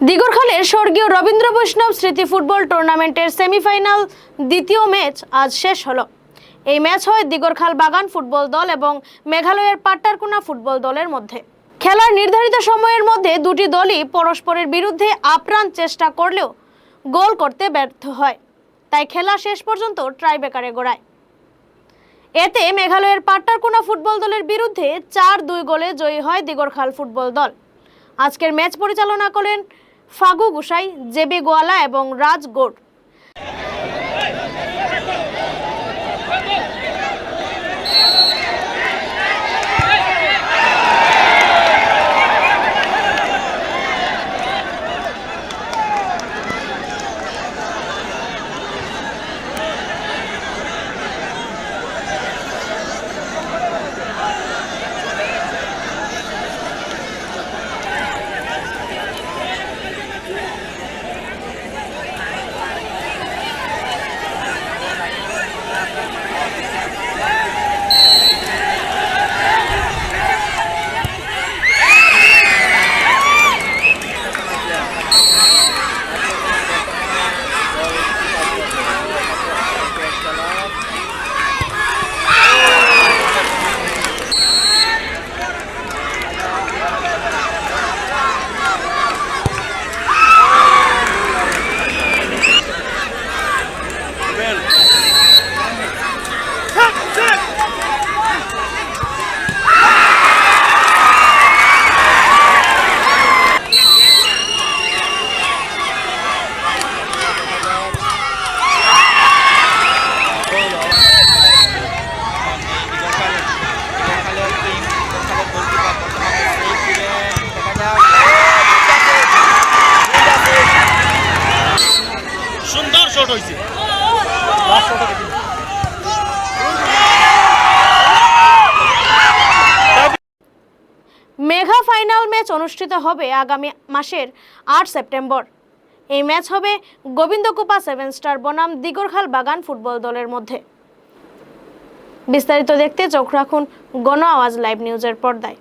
দিগরখালের স্বর্গীয় রবীন্দ্র বৈষ্ণব স্মৃতি ফুটবল টুর্নামেন্টের সেমিফাইনাল দ্বিতীয় ম্যাচ আজ শেষ হলো। এই ম্যাচ হয় দিগরখাল বাগান ফুটবল দল এবং মেঘালয়ের পাট্টারকুনা ফুটবল দলের মধ্যে। খেলার নির্ধারিত সময়ের মধ্যে দুটি দলই পরস্পরের বিরুদ্ধে আপ্রাণ চেষ্টা করলেও গোল করতে ব্যর্থ হয়, তাই খেলা শেষ পর্যন্ত টাইব্রেকারে গড়ায়। এতে মেঘালয়ের পাট্টারকুনা ফুটবল দলের বিরুদ্ধে 4-2 গোলে জয়ী হয় দিগরখাল ফুটবল দল। আজকের ম্যাচ পরিচালনা করেন ফাগু গুসাই, জেবি গোয়ালা এবং রাজ গোড। সুন্দর শট হয়েছে। মেঘা ফাইনাল ম্যাচ অনুষ্ঠিত হবে আগামী মাসের 8 সেপ্টেম্বর। এই ম্যাচ হবে গোবিন্দকুপা 7 স্টার বনাম দিগরখাল বাগান ফুটবল দলের মধ্যে। বিস্তারিত দেখতে চোখ রাখুন গণ আওয়াজ লাইভ নিউজের পর্দায়।